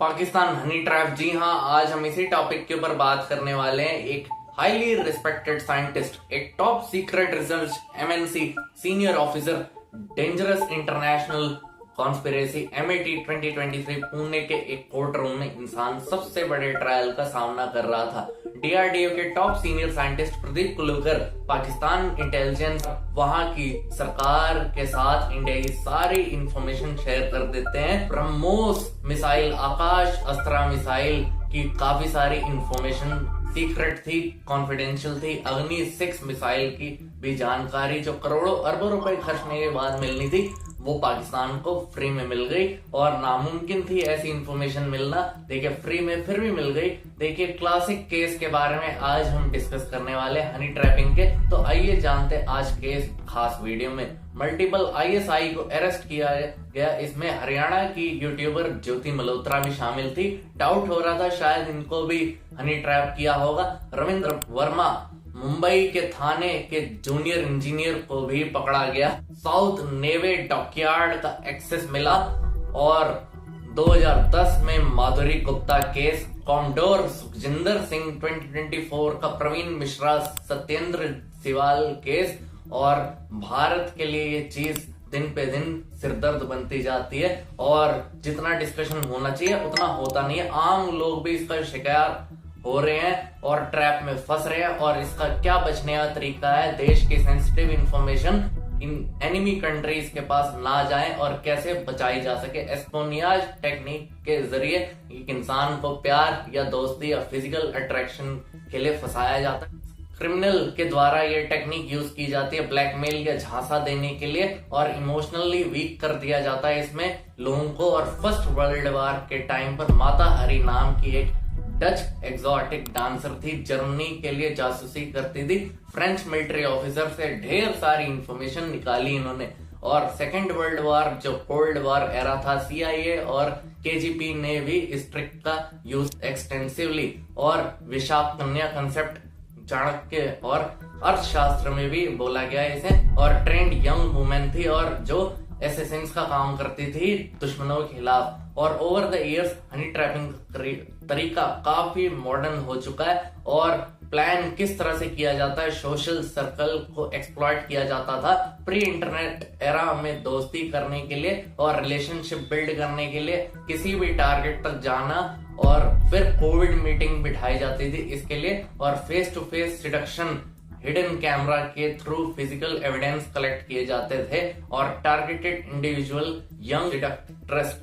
Pakistan honey trap. जी हाँ, आज हम इसी टॉपिक के ऊपर बात करने वाले हैं। एक हाईली रिस्पेक्टेड साइंटिस्ट, एक top secret research MNC senior officer, dangerous international conspiracy MAT 2023 Pune के एक कोर्ट रूम में इंसान सबसे बड़े ट्रायल का सामना कर रहा था। डीआरडीओ के top senior scientist Pradeep Kurulkar Pakistan intelligence वहां की सरकार के साथ इंडिया की सारी इंफॉर्मेशन शेयर कर देते हैं। ब्रह्मोस मिसाइल, आकाश अस्त्रा मिसाइल की काफी सारी इंफॉर्मेशन सीक्रेट थी, कॉन्फिडेंशियल थी। अग्नि 6 मिसाइल की भी जानकारी जो करोड़ों अरबों रुपए खर्चने के बाद मिलनी थी, वो पाकिस्तान को फ्री में मिल गई और नामुमकिन थी ऐसी इंफॉर्मेशन मिलना। देखिए, फ्री में फिर भी मिल गई। देखिए, क्लासिक केस के बारे में आज हम डिस्कस करने वाले हनी ट्रैपिंग के। तो आइए जानते हैं आज केस खास वीडियो में। मल्टीपल आईएसआई को अरेस्ट किया गया। इसमें हरियाणा की यूट्यूबर ज्योति मल्होत्रा भी शामिल थी। डाउट हो रहा था शायद इनको भी हनी ट्रैप किया होगा। रविंद्र वर्मा मुंबई के थाने के जूनियर इंजीनियर को भी पकड़ा गया। साउथ नेवी डॉकयार्ड का एक्सेस मिला। और 2010 में माधुरी गुप्ता केस, कॉमडोर सुखजिंदर सिंह 2024 का प्रवीण मिश्रा सत्येंद्र सिवाल केस। और भारत के लिए ये चीज दिन पे दिन सिरदर्द बनती जाती है और जितना डिस्कशन होना चाहिए उतना होता नहीं है। आम लोग भी इसका शिकार हो रहे हैं और ट्रैप में फंस रहे हैं। और इसका क्या बचने का तरीका है, देश की sensitive information in enemy countries के पास ना जाए और कैसे बचाई जा सके। एस्पोनियाज टेक्निक के जरिए एक इंसान को प्यार या दोस्ती या फिजिकल अट्रैक्शन के लिए फंसाया जाता है। क्रिमिनल के द्वारा ये टेक्निक यूज की जाती है ब्लैकमेल या झांसा देने के लिए और इमोशनली वीक कर दिया जाता है इसमें लोगों को। और फर्स्ट वर्ल्ड वॉर के टाइम पर माता हरी नाम की एक डच एक्सोटिक डांसर थी, जर्मनी के लिए जासूसी करती थी। फ्रेंच मिलिट्री ऑफिसर से ढेर सारी इंफॉर्मेशन निकाली इन्होंने। और सेकेंड वर्ल्ड वॉर जो कोल्ड वॉर एरा था, सीआईए और केजीबी ने भी इस ट्रिक का यूज एक्सटेंसिवली। और विशाख कन्या कंसेप्ट चाणक्य और अर्थशास्त्र में भी बोला गया है इसे। और ट्रेंड यंग वुमेन थी और जो एसेसिन्स का काम करती थी दुश्मनों के खिलाफ। और over the years Honey trapping तरीका काफी मॉडर्न हो चुका है। और प्लान किस तरह से किया जाता है, सोशल सर्कल को एक्सप्लॉइट किया जाता था प्री इंटरनेट एरा में दोस्ती करने के लिए और रिलेशनशिप बिल्ड करने के लिए, किसी भी टारगेट तक जाना। और फिर कोविड मीटिंग बिठाई जाती थी इसके लिए। और face to face seduction hidden camera के थ्रू फिजिकल एविडेंस कलेक्ट किए जाते थे। और टारगेटेड इंडिविजुअल यंग सिडक्ट्रेस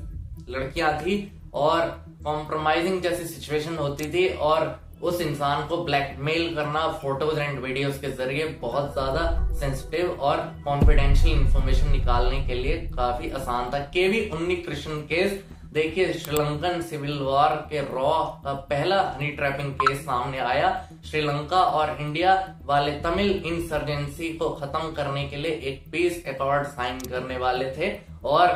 लड़कियां थी और कॉम्प्रोमाइजिंग जैसी सिचुएशन होती थी और उस इंसान को ब्लैकमेल करना फोटोज एंड वीडियोस के जरिए बहुत ज्यादा सेंसिटिव और कॉन्फिडेंशियल इंफॉर्मेशन निकालने के लिए काफी आसान था। केवी उन्नी कृष्ण केस, देखिए, श्रीलंकन सिविल वॉर के रॉ का पहला हनी ट्रैपिंग केस सामने आया। श्रीलंका और इंडिया वाले तमिल इंसर्जेंसी को खत्म करने के लिए एक पीस अकॉर्ड साइन करने वाले थे और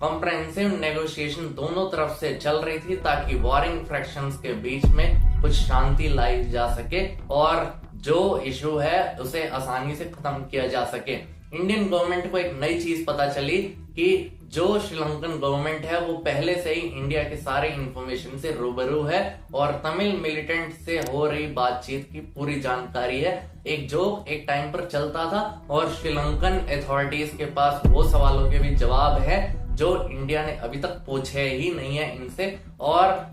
कॉम्प्रहेंसिव नेगोशिएशन दोनों तरफ से चल रही थी ताकि वॉरिंग फ्रैक्शंस के बीच में कुछ शांति लाई जा सके और जो इशू है उसे आसानी से खत्म किया जा सके। इंडियन गवर्नमेंट को एक नई चीज पता चली कि जो श्रीलंकन गवर्नमेंट है वो पहले से ही इंडिया के सारे इंफॉर्मेशन से रूबरू है और तमिल मिलिटेंट से हो रही बातचीत की पूरी जानकारी है। एक जोक एक टाइम पर चलता था और श्रीलंकन अथॉरिटीज के पास वो सवालों के भी जवाब है जो इंडिया ने अभी तक पूछे ही नहीं है इनसे। और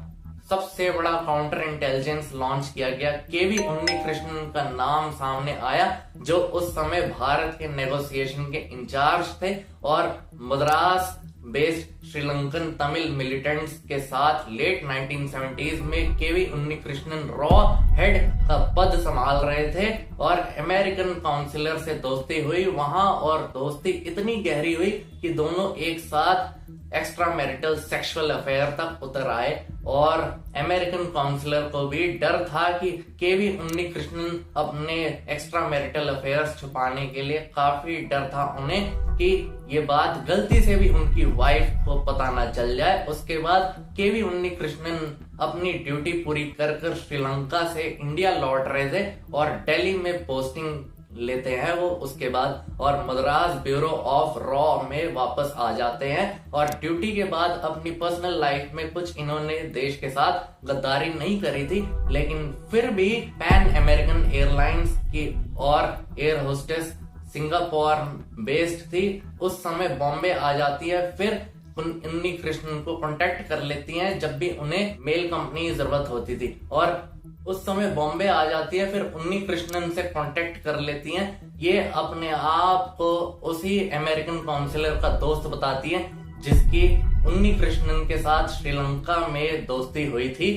सबसे बड़ा काउंटर इंटेलिजेंस लॉन्च किया गया। केवी उन्नी कृष्णन का नाम सामने आया जो उस समय भारत के नेगोशिएशन के इंचार्ज थे और मद्रास बेस्ड श्रीलंकन तमिल मिलिटेंट्स के साथ लेट 1970s में केवी उन्नी कृष्णन रॉ हेड का पद संभाल रहे थे। और अमेरिकन काउंसिलर से दोस्ती हुई वहां और दोस्ती इतनी गहरी हुई कि दोनों एक साथ एक्स्ट्रा मैरिटल सेक्सुअल अफेयर तक उतर आए। और अमेरिकन काउंसिलर को भी डर था कि केवी उन्नी कृष्णन अपने एक्स्ट्रा मैरिटल अफेयर्स छुपाने के लिए काफी डर था उन्हें कि ये बात गलती से भी उनकी वाइफ को पता ना चल जाए। उसके बाद केवी उन्नी कृष्णन अपनी ड्यूटी पूरी कर श्रीलंका से इंडिया लौट रहे थे और दिल्ली में पोस्टिंग लेते हैं वो उसके बाद, और मद्रास ब्यूरो ऑफ रॉ में वापस आ जाते हैं। और ड्यूटी के बाद अपनी पर्सनल लाइफ में कुछ इन्होंने देश के साथ गद्दारी नहीं करी थी, लेकिन फिर भी पैन अमेरिकन एयरलाइंस की और एयर होस्टेस सिंगापुर बेस्ड थी, उस समय बॉम्बे आ जाती है। फिर उन्नी कृष्णन को कांटेक्ट कर लेती हैं जब भी उन्हें मेल कंपनी की जरूरत होती थी, और उस समय बॉम्बे आ जाती है। फिर उन्नी कृष्णन से कांटेक्ट कर लेती हैं। ये अपने आप को उसी अमेरिकन काउंसिलर का दोस्त बताती है जिसकी उन्नी कृष्णन के साथ श्रीलंका में दोस्ती हुई थी।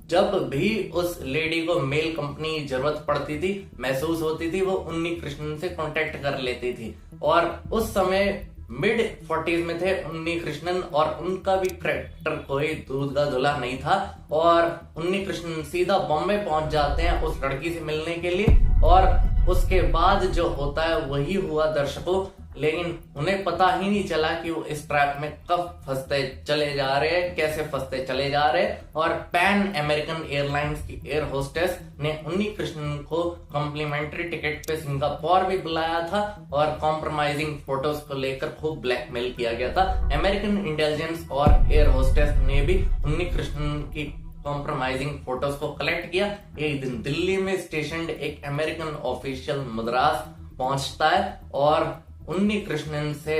जब भी उस लेडी को मेल कंपनी की जरूरत पड़ती थी, महसूस होती थी, वो उन्नी कृष्णन से कांटेक्ट कर लेती थी। और उस समय मिड 40s में थे उन्नी कृष्णन, और उनका भी कैरेक्टर कोई दूध का धुला नहीं था। और उन्नी कृष्णन सीधा बॉम्बे पहुंच जाते हैं उस लड़की से मिलने के लिए, और उसके बाद जो होता है वही हुआ दर्शकों। लेकिन उन्हें पता ही नहीं चला कि वो इस ट्रैप में कब फंसते चले जा रहे हैं, कैसे फंसते चले जा रहे हैं। और पैन अमेरिकन एयरलाइंस की एयर होस्टेस ने उन्नी कृष्णन को कॉम्प्लीमेंट्री टिकट पे सिंगापुर भी बुलाया था, और कॉम्प्रोमाइजिंग फोटोज को लेकर खूब ब्लैकमेल किया गया था। अमेरिकन इंटेलिजेंस और एयर होस्टेस ने भी उन्नी कृष्णन की कॉम्प्रोमाइजिंग फोटोज को कलेक्ट किया। एक दिन दिल्ली में स्टेशनड एक अमेरिकन ऑफिशियल मद्रास पहुंचता है और उन्नी कृष्णन से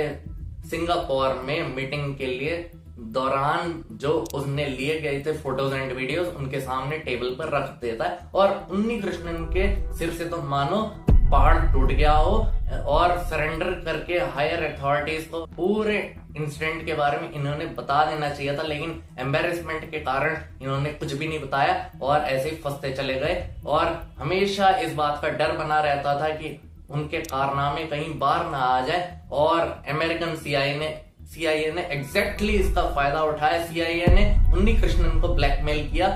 सिंगापुर में मीटिंग के लिए दौरान जो उसने लिए गए थे फोटोज एंड वीडियोस उनके सामने टेबल पर रख देता है। और उन्नी कृष्णन के सिर से तो मानो पहाड़ टूट गया हो, और सरेंडर करके हायर अथॉरिटीज को पूरे इंसिडेंट के बारे में इन्होंने बता देना चाहिए था, लेकिन एम्बेरसमेंट के कारण इन्होंने कुछ भी नहीं बताया और ऐसे ही फंसते चले गए। और हमेशा इस बात का डर बना रहता था कि उनके कारनामे कहीं बाहर ना आ जाए, और अमेरिकन सीआईए ने एग्जैक्टली इसका फायदा उठाया। सीआईए ने उन्नी कृष्णन को ब्लैकमेल किया,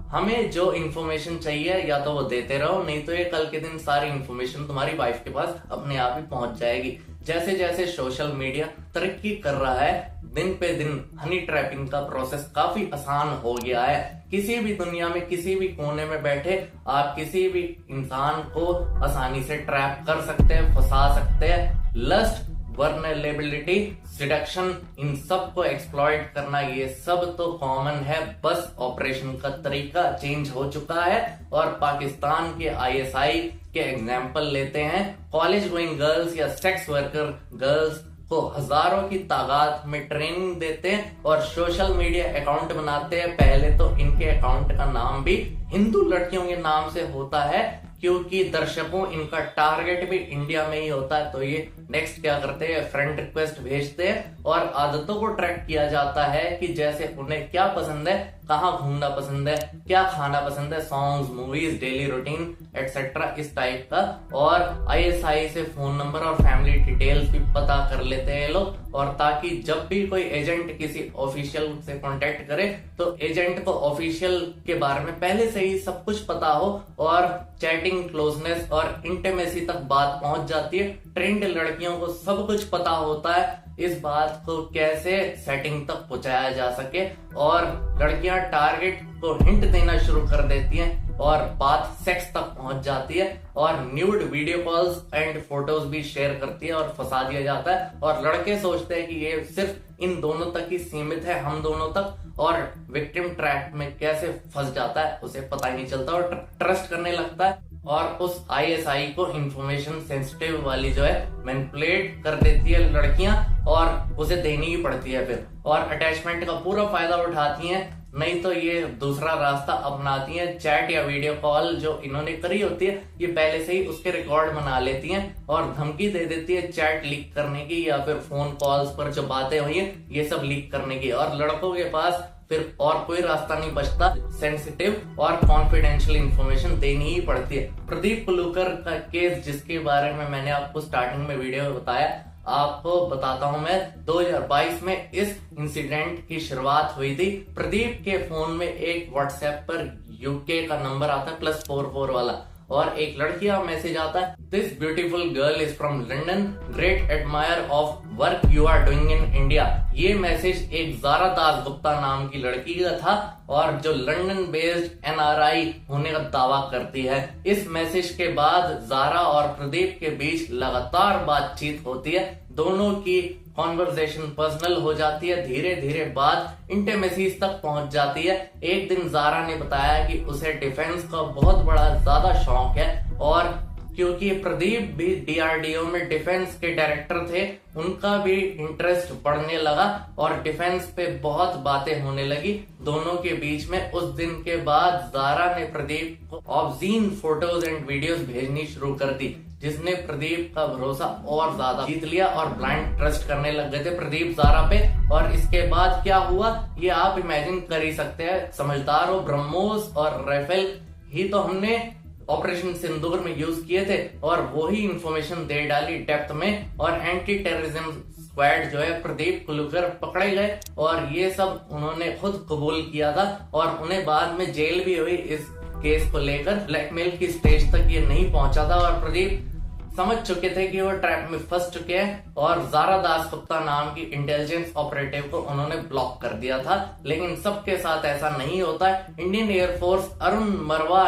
हमें जो इन्फॉर्मेशन चाहिए या तो वो देते रहो, नहीं तो ये कल के दिन सारी इन्फॉर्मेशन तुम्हारी वाइफ के पास अपने आप ही पहुंच जाएगी। जैसे जैसे सोशल मीडिया तरक्की कर रहा है, दिन पे दिन हनी ट्रैपिंग का प्रोसेस काफी आसान हो गया है। किसी भी दुनिया में किसी भी कोने में बैठे आप किसी भी इंसान को आसानी से ट्रैप कर सकते हैं, फंसा सकते हैं। लस्ट, वर्नरेबिलिटी, सिडक्शन, इन सब को एक्सप्लॉइट करना, ये सब तो कॉमन है, बस ऑपरेशन का तरीका चेंज हो चुका है। और पाकिस्तान के आईएसआई के एग्जाम्पल लेते हैं। कॉलेज गोइंग गर्ल्स या सेक्स वर्कर गर्ल्स को हजारों की तादाद में ट्रेनिंग देते हैं और सोशल मीडिया अकाउंट बनाते हैं। पहले तो इनके अकाउंट का नाम भी हिंदू लड़कियों के नाम से होता है, क्योंकि दर्शकों इनका टारगेट भी इंडिया में ही होता है। तो ये नेक्स्ट क्या करते हैं, फ्रेंड रिक्वेस्ट भेजते हैं और आदतों को ट्रैक किया जाता है कि जैसे उन्हें क्या पसंद है, कहाँ घूमना पसंद है, क्या खाना पसंद है, songs, movies, daily routine etcetera, इस टाइप का। और आईएसआई से फोन नंबर और फैमिली डिटेल्स भी पता कर लेते हैं लोग, और ताकि जब भी कोई एजेंट किसी ऑफिशियल से कांटेक्ट करे तो एजेंट को ऑफिशियल के बारे में पहले से ही सब कुछ पता हो और चैटिंग, क्लोजनेस और इंटीमेसी तक बात पहुंच जाती है। ट्रेंड लड़कियों को सब कुछ पता होता है इस बात को कैसे सेटिंग तक पहुंचाया जा सके, और लड़कियां टारगेट को हिंट देना शुरू कर देती हैं और बात सेक्स तक पहुंच जाती है, और nude video calls and photos भी शेयर करती है और फंसा दिया जाता है। और लड़के सोचते हैं कि ये सिर्फ इन दोनों तक ही सीमित है, हम दोनों तक, और विक्टिम ट्रैप में कैसे फंस जाता है उसे पता ही नहीं चलता और ट्रस्ट करने लगता है। और उस आईएसआई को इंफॉर्मेशन सेंसिटिव वाली जो है मैनिपुलेट कर देती है लड़कियां, और उसे देनी ही पड़ती है फिर, और अटैचमेंट का पूरा फायदा उठाती हैं। नहीं तो ये दूसरा रास्ता अपनाती हैं, चैट या वीडियो कॉल जो इन्होंने करी होती है ये पहले से ही उसके रिकॉर्ड बना लेती हैं और धमकी दे देती है चैट लीक करने की, या फिर फोन कॉल्स पर जो बातें हुई है ये सब लीक करने की। और लड़कों के पास फिर और कोई रास्ता नहीं बचता, सेंसिटिव और कॉन्फिडेंशियल इंफॉर्मेशन देनी ही पड़ती है। प्रदीप कुलूकर का केस जिसके बारे में मैंने आपको स्टार्टिंग में वीडियो में बताया, आपको बताता हूं मैं। 2022 में इस इंसिडेंट की शुरुआत हुई थी। प्रदीप के फोन में एक व्हाट्सएप पर यूके का नंबर आता है +44 वाला, और एक लड़की का मैसेज आता है, this beautiful girl is from London, great admirer of work you are doing in India. ये मैसेज एक ज़ारा दासगुप्ता नाम की लड़की का था और जो लंदन बेस्ड NRI होने का दावा करती है। इस मैसेज के बाद ज़ारा और प्रदीप के बीच लगातार बातचीत होती है, दोनों की कॉन्वर्सेशन पर्सनल हो जाती है, धीरे धीरे बात इंटीमेसीज तक पहुंच जाती है। एक दिन ज़ारा ने बताया कि उसे डिफेंस का बहुत बड़ा ज्यादा शौक है और क्योंकि प्रदीप भी DRDO में डिफेंस के डायरेक्टर थे, उनका भी इंटरेस्ट बढ़ने लगा और डिफेंस पे बहुत बातें होने लगी दोनों के बीच में। उस दिन के बाद ज़ारा ने प्रदीप को ऑब्जीन फोटोज एंड वीडियोस भेजनी शुरू कर दी, जिसने प्रदीप का भरोसा और ज्यादा जीत लिया और ब्लाइंड ट्रस्ट करने लग गए थे प्रदीप ज़ारा पे। और इसके बाद क्या हुआ ये आप इमेजिन कर ही सकते हैं। समझदार हो, ब्रह्मोस और राइफल ही तो हमने ऑपरेशन सिंदूर में यूज किए थे और वही इंफॉर्मेशन दे डाली डेप्थ में और एंटी टेररिज्म स्क्वाड जो है प्रदीप को लेकर पकड़े गए और ये सब उन्होंने खुद कबूल किया था और उन्हें बाद में जेल भी हुई इस केस को लेकर। ब्लैकमेल की स्टेज तक ये नहीं पहुंचा था और प्रदीप समझ चुके थे कि वो ट्रैप में फंस चुके हैं और ज़ारा दासगुप्ता नाम की इंटेलिजेंस ऑपरेटिव को उन्होंने ब्लॉक कर दिया था। लेकिन सबके साथ ऐसा नहीं होता है। इंडियन एयरफोर्स अरुण मरवा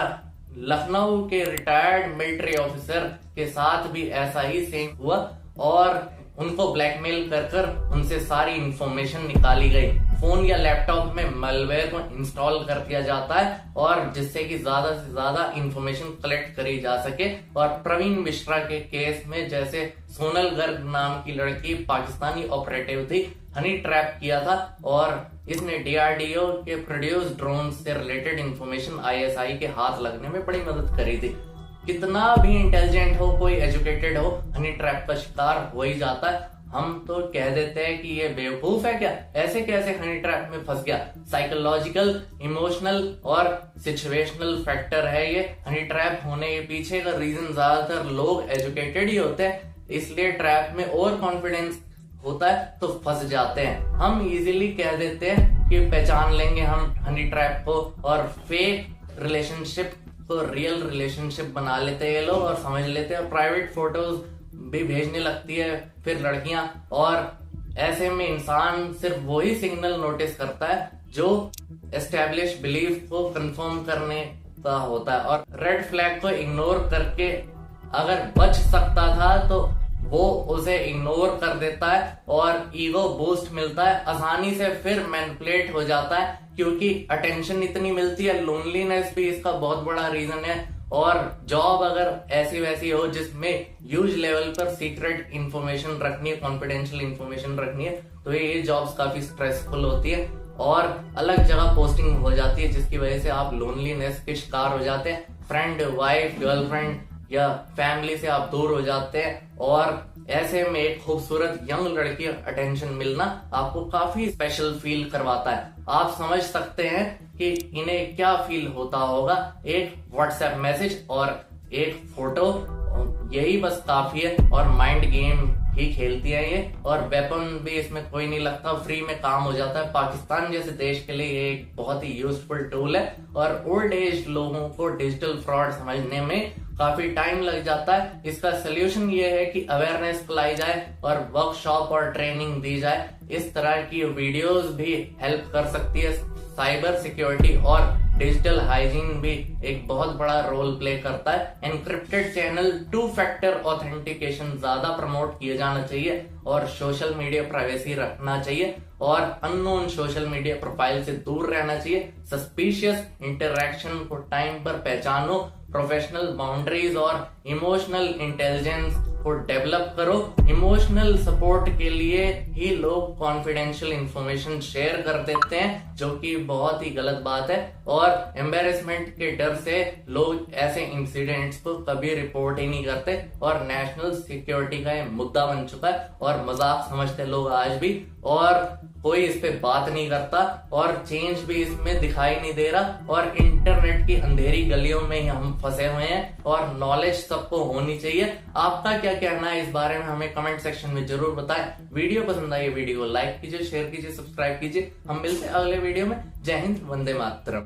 लखनऊ के रिटायर्ड मिलिट्री ऑफिसर के साथ भी ऐसा ही सेम हुआ और उनको ब्लैकमेल कर कर उनसे सारी इंफॉर्मेशन निकाली गई। फोन या लैपटॉप में मैलवेयर को इंस्टॉल कर दिया जाता है और जिससे कि ज्यादा से ज्यादा इंफॉर्मेशन कलेक्ट करी जा सके। और प्रवीण मिश्रा के केस में जैसे सोनल गर्ग नाम की लड़की पाकिस्तानी ऑपरेटिव थी, हनी ट्रैप किया था और इसने DRDO के प्रोड्यूस ड्रोन से रिलेटेड इंफॉर्मेशन ISI के हाथ लगने में बड़ी मदद करी थी। कितना भी इंटेलिजेंट हो, कोई एजुकेटेड हो, हनी ट्रैप का शिकार हो ही जाता है। हम तो कह देते हैं कि ये बेवकूफ है क्या, ऐसे कैसे हनी ट्रैप में फंस गया। साइकोलॉजिकल, इमोशनल और सिचुएशनल फैक्टर है ये। हनी ट्रैप होने के पीछे का रीजन ज्यादातर लोग एजुकेटेड ही होते हैं, इसलिए ट्रैप में ओवर कॉन्फिडेंस होता है तो फंस जाते हैं। हम इजीली कह देते हैं कि पहचान लेंगे हम हनी ट्रैप को और फेक रिलेशनशिप को रियल रिलेशनशिप बना लेते हैं ये लोग और समझ लेते हैं। प्राइवेट फोटोज भी भेजने लगती है फिर लड़कियां और ऐसे में इंसान सिर्फ वही सिग्नल नोटिस करता है जो एस्टेब्लिश बिलीफ को कंफर्म करने का होता है और रेड फ्लैग को इग्नोर करके अगर बच सकता था तो वो उसे इग्नोर कर देता है और ईगो बूस्ट मिलता है, आसानी से फिर मैनिपुलेट हो जाता है क्योंकि अटेंशन इतनी मिलती है। लोनलीनेस भी इसका बहुत बड़ा रीजन है और जॉब अगर ऐसी वैसी हो जिसमें ह्यूज लेवल पर सीक्रेट इंफॉर्मेशन रखनी है, कॉन्फिडेंशियल इंफॉर्मेशन रखनी है, तो ये जॉब्स काफी स्ट्रेसफुल होती है और अलग जगह पोस्टिंग हो जाती है जिसकी वजह से आप लोनलीनेस के शिकार हो जाते हैं। फ्रेंड, वाइफ, गर्लफ्रेंड या फैमिली से आप दूर हो जाते हैं और ऐसे में एक खूबसूरत यंग लड़की का अटेंशन मिलना आपको काफी स्पेशल फील करवाता है। आप समझ सकते हैं कि इन्हें क्या फील होता होगा। एक व्हाट्सएप मैसेज और एक फोटो, यही बस काफी है और माइंड गेम ही खेलती है ये और वेपन भी इसमें कोई नहीं लगता, फ्री में काम हो जाता है। पाकिस्तान जैसे देश के लिए ये एक बहुत ही यूजफुल टूल है और ओल्ड एज लोगों को डिजिटल फ्रॉड समझने में काफी टाइम लग जाता है। इसका सोल्यूशन ये है कि अवेयरनेस फैलाई जाए और वर्कशॉप और ट्रेनिंग दी जाए। इस तरह की वीडियोस भी हेल्प कर सकती है। साइबर सिक्योरिटी और डिजिटल हाइजीन भी एक बहुत बड़ा रोल प्ले करता है। एनक्रिप्टेड चैनल, 2 फैक्टर ऑथेंटिकेशन ज्यादा प्रमोट किए जाना चाहिए और सोशल मीडिया प्राइवेसी रखना चाहिए और अननोन सोशल मीडिया प्रोफाइल से दूर रहना चाहिए। सस्पिशियस इंटरैक्शन को टाइम पर पहचानो, प्रोफेशनल बाउंड्रीज और इमोशनल इंटेलिजेंस को डेवलप करो। इमोशनल सपोर्ट के लिए ही लोग कॉन्फिडेंशियल इंफॉर्मेशन शेयर कर देते हैं जो कि बहुत ही गलत बात है और एम्बेरसमेंट के डर से लोग ऐसे इंसिडेंट्स को कभी रिपोर्ट ही नहीं करते और नेशनल सिक्योरिटी का ये मुद्दा बन चुका है और मजाक समझते लोग आज भी और कोई इस पे बात नहीं करता और चेंज भी इसमें दिखाई नहीं दे रहा और इंटरनेट की अंधेरी गलियों में ही हम फंसे हुए हैं और नॉलेज सबको होनी चाहिए। आपका क्या कहना है इस बारे में हमें कमेंट सेक्शन में जरूर बताएं। वीडियो पसंद आई वीडियो को लाइक कीजिए, शेयर कीजिए, सब्सक्राइब कीजिए। हम मिलते हैं अगले वीडियो में। जय हिंद, वंदे मातरम।